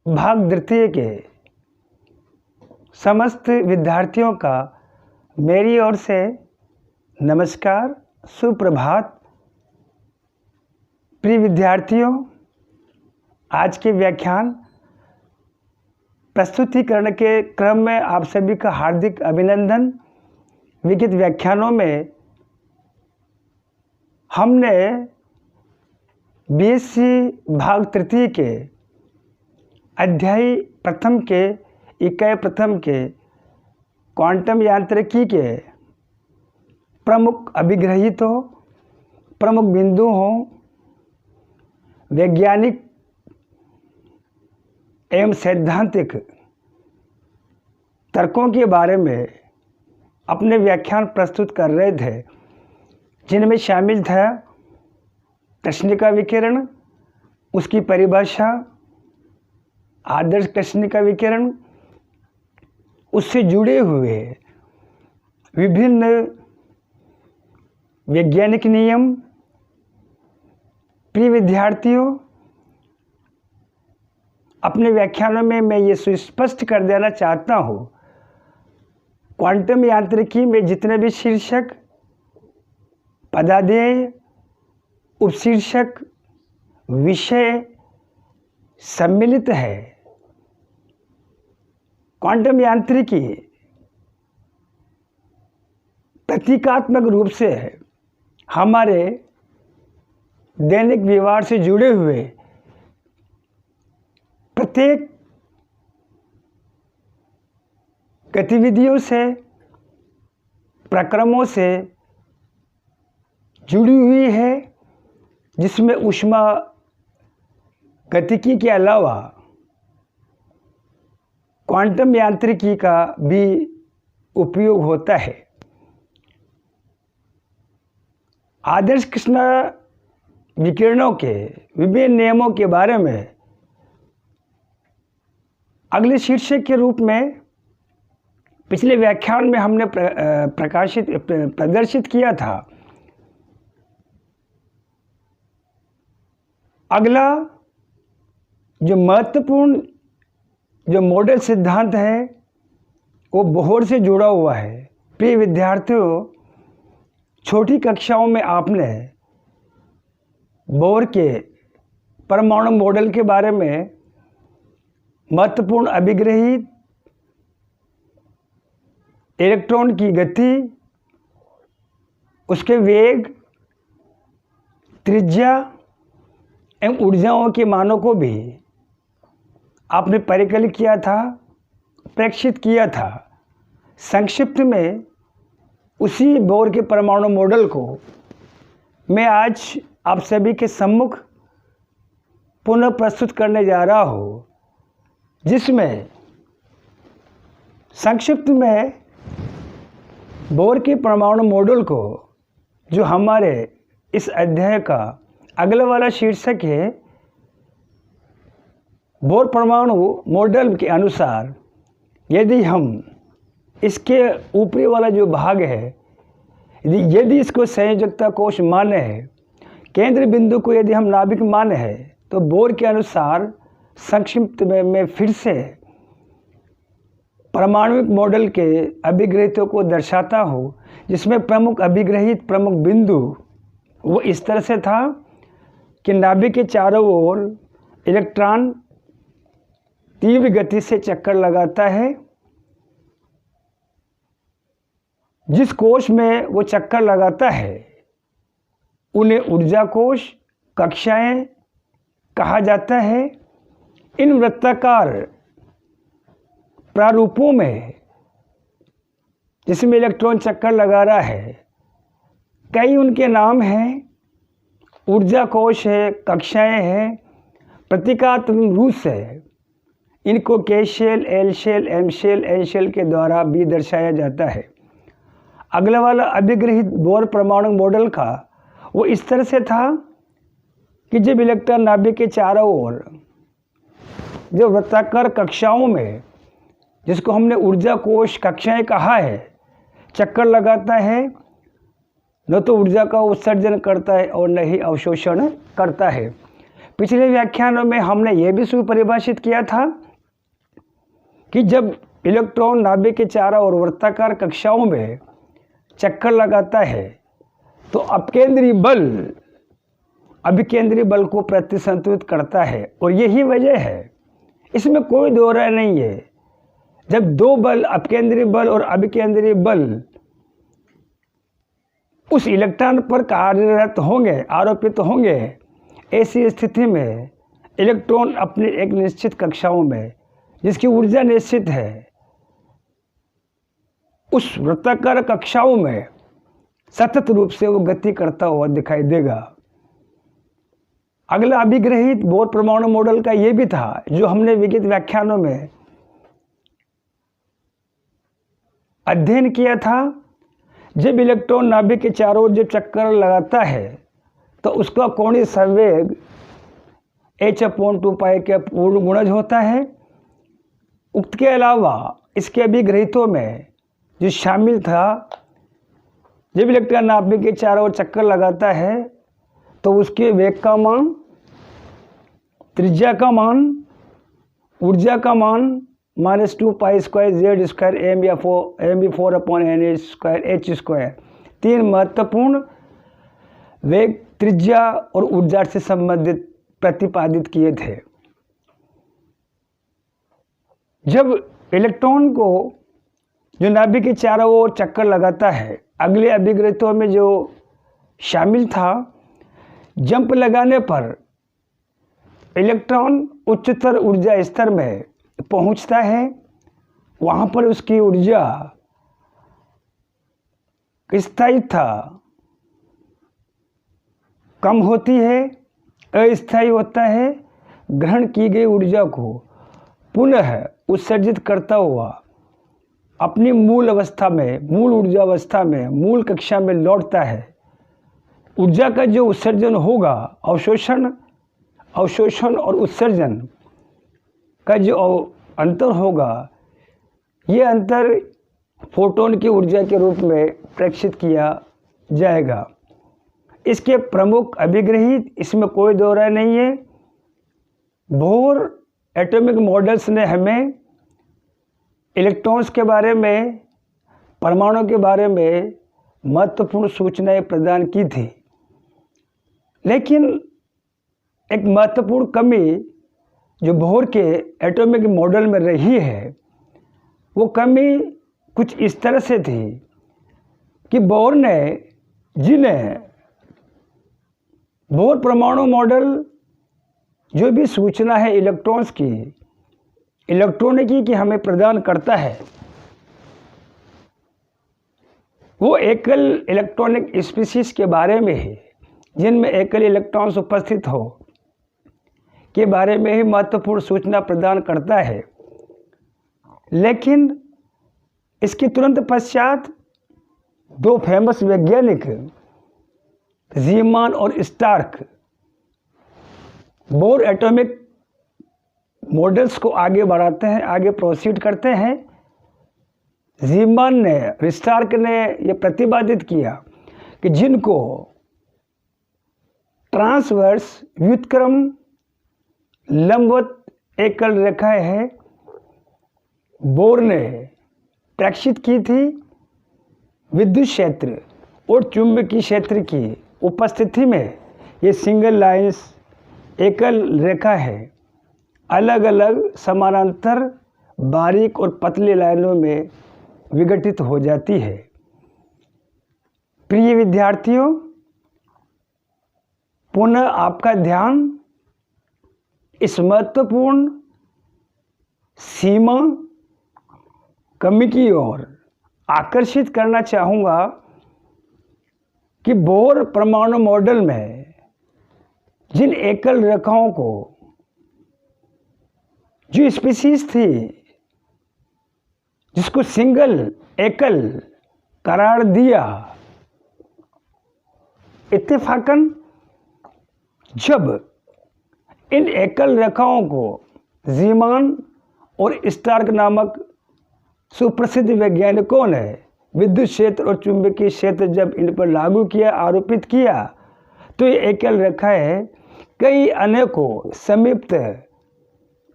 भाग द्वितीय के समस्त विद्यार्थियों का मेरी ओर से नमस्कार, सुप्रभात। प्रिय विद्यार्थियों, आज के व्याख्यान प्रस्तुतिकरण के क्रम में आप सभी का हार्दिक अभिनंदन। विगत व्याख्यानों में हमने बीएससी भाग तृतीय के अध्याय प्रथम के इकाई प्रथम के क्वांटम यांत्रिकी के प्रमुख अभिग्रहितों, प्रमुख बिंदुओं, वैज्ञानिक एवं सैद्धांतिक तर्कों के बारे में अपने व्याख्यान प्रस्तुत कर रहे थे, जिनमें शामिल था कृष्णिका विकिरण, उसकी परिभाषा, आदर्श कृष्णिका विकिरण, उससे जुड़े हुए विभिन्न वैज्ञानिक नियम। प्रिय विद्यार्थियों, अपने व्याख्यानों में मैं ये सुस्पष्ट कर देना चाहता हूँ, क्वांटम यांत्रिकी में जितने भी शीर्षक, पदादेय, उपशीर्षक, विषय सम्मिलित है। क्वांटम यांत्रिकी प्रतीकात्मक रूप से हमारे दैनिक व्यवहार से जुड़े हुए प्रत्येक गतिविधियों से, प्रक्रमों से जुड़ी हुई है, जिसमें ऊष्मा गतिकी के अलावा क्वांटम यांत्रिकी का भी उपयोग होता है। आदर्श कृष्ण विकिरणों के विभिन्न नियमों के बारे में अगले शीर्षक के रूप में पिछले व्याख्यान में हमने प्रदर्शित किया था। अगला जो महत्वपूर्ण जो मॉडल सिद्धांत है वो बोहर से जुड़ा हुआ है। प्रिय विद्यार्थियों, छोटी कक्षाओं में आपने बोहर के परमाणु मॉडल के बारे में महत्वपूर्ण अभिग्रहित, इलेक्ट्रॉन की गति, उसके वेग, त्रिज्या एवं ऊर्जाओं के मानों को भी आपने परिकलित किया था, प्रेक्षित किया था। संक्षिप्त में उसी बोहर के परमाणु मॉडल को मैं आज आप सभी के सम्मुख पुनः प्रस्तुत करने जा रहा हूँ, जिसमें संक्षिप्त में बोहर के परमाणु मॉडल को, जो हमारे इस अध्याय का अगला वाला शीर्षक है, बोहर परमाणु मॉडल के अनुसार यदि हम इसके ऊपरी वाला जो भाग है, यदि इसको संयोजकता कोश माने है, केंद्र बिंदु को यदि हम नाभिक माने है, तो बोहर के अनुसार संक्षिप्त में मैं फिर से परमाणुविक मॉडल के अभिग्रहितों को दर्शाता हूँ, जिसमें प्रमुख अभिग्रहित, प्रमुख बिंदु वो इस तरह से था कि नाभिक के चारों ओर इलेक्ट्रॉन तीव्र गति से चक्कर लगाता है। जिस कोश में वो चक्कर लगाता है उन्हें ऊर्जा कोश, कक्षाएं कहा जाता है। इन वृत्ताकार प्रारूपों में, जिसमें इलेक्ट्रॉन चक्कर लगा रहा है, कई उनके नाम हैं। ऊर्जा कोश है, कक्षाएं हैं। प्रतीकात्मक रूप से इनको K shell, L shell, M shell, N shell के द्वारा भी दर्शाया जाता है। अगला वाला अभिग्रहित बोहर परमाणु मॉडल का वो इस तरह से था कि जब इलेक्ट्रॉन नाभिक के चारों ओर जो वृत्ताकार कक्षाओं में, जिसको हमने ऊर्जा कोश, कक्षाएं कहा है, चक्कर लगाता है, न तो ऊर्जा का उत्सर्जन करता है और न ही अवशोषण करता है। पिछले व्याख्यानों में हमने ये भी सुपरिभाषित किया था कि जब इलेक्ट्रॉन नाभिक के चारों ओर वृत्ताकार कक्षाओं में चक्कर लगाता है तो अपकेंद्रीय बल अभिकेंद्रीय बल को प्रतिसंतुलित करता है। और यही वजह है, इसमें कोई दो राय नहीं है, जब दो बल अपकेंद्रीय बल और अभिकेंद्रीय बल उस इलेक्ट्रॉन पर कार्यरत होंगे, आरोपित होंगे, ऐसी स्थिति में इलेक्ट्रॉन अपनी एक निश्चित कक्षाओं में जिसकी ऊर्जा निश्चित है, उस वृत्ताकार कक्षाओं में सतत रूप से वो गति करता हुआ दिखाई देगा। अगला अभिग्रहित बोर परमाणु मॉडल का ये भी था, जो हमने विगत व्याख्यानों में अध्ययन किया था। जब इलेक्ट्रॉन नाभिक के चारों ओर जब चक्कर लगाता है तो उसका कोणीय संवेग h/2π के पूर्ण गुणज होता है। उक्त के अलावा इसके अभिग्रहितों में जो शामिल था, जब इलेक्ट्रॉन नाभिक के चारों ओर चक्कर लगाता है तो उसके वेग का मान, त्रिज्या का मान, ऊर्जा का मान -2π² z² mv4/n² तीन महत्वपूर्ण वेग, त्रिज्या और ऊर्जा से संबंधित प्रतिपादित किए थे। जब इलेक्ट्रॉन को जो नाभिक के चारों ओर चक्कर लगाता है, अगले अभिग्रहितों में जो शामिल था, जंप लगाने पर इलेक्ट्रॉन उच्चतर ऊर्जा स्तर में पहुंचता है। वहाँ पर उसकी ऊर्जा स्थायित्व कम होती है, अस्थायी होता है। ग्रहण की गई ऊर्जा को पुनः उत्सर्जित करता हुआ अपनी मूल अवस्था में, मूल ऊर्जा अवस्था में, मूल कक्षा में लौटता है। ऊर्जा का जो उत्सर्जन होगा, अवशोषण और उत्सर्जन का जो अंतर होगा, ये अंतर फोटोन की ऊर्जा के रूप में प्रेक्षित किया जाएगा। इसके प्रमुख अभिग्रहित, इसमें कोई दो राय नहीं है। बोर एटॉमिक मॉडल्स ने हमें इलेक्ट्रॉन्स के बारे में, परमाणु के बारे में महत्वपूर्ण सूचनाएं प्रदान की थी, लेकिन एक महत्वपूर्ण कमी जो बोर के एटॉमिक मॉडल में रही है, वो कमी कुछ इस तरह से थी कि बोर ने जिन्हें बोर परमाणु मॉडल जो भी सूचना है इलेक्ट्रॉन्स की, इलेक्ट्रॉनिकी की हमें प्रदान करता है, वो एकल इलेक्ट्रॉनिक स्पीशीज के बारे में है, जिनमें एकल इलेक्ट्रॉन्स उपस्थित हो, के बारे में ही महत्वपूर्ण सूचना प्रदान करता है। लेकिन इसके तुरंत पश्चात दो फेमस वैज्ञानिक ज़ीमान और स्टार्क बोर एटॉमिक मॉडल्स को आगे बढ़ाते हैं, आगे प्रोसीड करते हैं। ज़ीमान ने, स्टार्क ने यह प्रतिपादित किया कि जिनको ट्रांसवर्स व्युत्क्रम लंबवत एकल रेखाएं हैं, बोर ने प्रेक्षित की थी। विद्युत क्षेत्र और चुंबकीय क्षेत्र की उपस्थिति में ये सिंगल लाइंस, एकल रेखा है, अलग अलग समानांतर बारीक और पतली लाइनों में विघटित हो जाती है। प्रिय विद्यार्थियों, पुनः आपका ध्यान इस महत्वपूर्ण सीमा कमी की ओर आकर्षित करना चाहूँगा कि बोर परमाणु मॉडल में जिन एकल रेखाओं को, जो स्पीशीज थी जिसको सिंगल, एकल करार दिया, इत्तेफाकन जब इन एकल रेखाओं को ज़ीमान और स्टार्क नामक सुप्रसिद्ध वैज्ञानिकों ने विद्युत क्षेत्र और चुंबकीय क्षेत्र जब इन पर लागू किया, आरोपित किया, तो ये एकल रेखाएं कई अनेकों समीप्त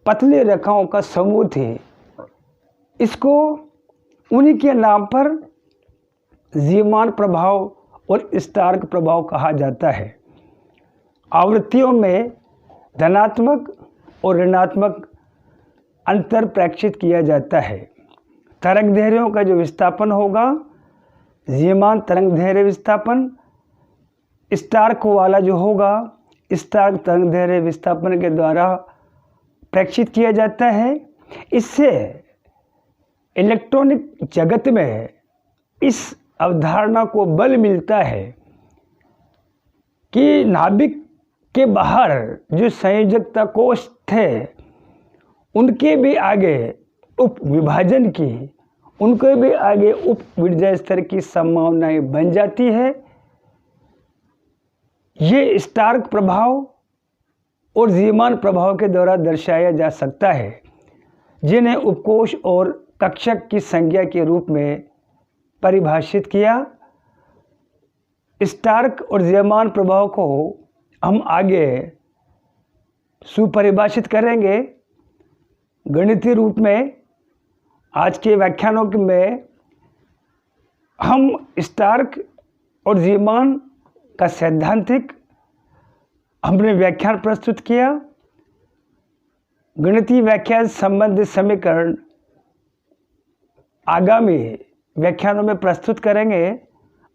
पतले रेखाओं का समूह थे। इसको उन्हीं के नाम पर जीवमान प्रभाव और स्टार्क प्रभाव कहा जाता है। आवृत्तियों में धनात्मक और ऋणात्मक अंतर प्रेक्षित किया जाता है। तरंग दैर्घ्यों का जो विस्थापन होगा, जीवमान तरंग दैर्घ्य विस्थापन, स्टार्क वाला जो होगा, स्टार्क तरंग दैर्घ्य विस्थापन के द्वारा प्रेक्षित किया जाता है। इससे इलेक्ट्रॉनिक जगत में इस अवधारणा को बल मिलता है कि नाभिक के बाहर जो संयोजकता कोष थे उनके भी आगे उप विभाजन की, उनके भी आगे उप विरजा स्तर की संभावनाएं बन जाती है। ये स्टार्क प्रभाव और जीवमान प्रभाव के द्वारा दर्शाया जा सकता है, जिन्हें उपकोष और कक्षक की संज्ञा के रूप में परिभाषित किया। स्टार्क और जीवमान प्रभाव को हम आगे सुपरिभाषित करेंगे गणितीय रूप में। आज के व्याख्यानों में हम स्टार्क और जीवमान का सैद्धांतिक हमने व्याख्यान प्रस्तुत किया। गणितीय व्याख्या संबंधित समीकरण आगामी व्याख्यानों में प्रस्तुत करेंगे।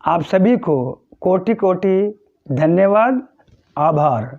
आप सभी को कोटि कोटि धन्यवाद, आभार।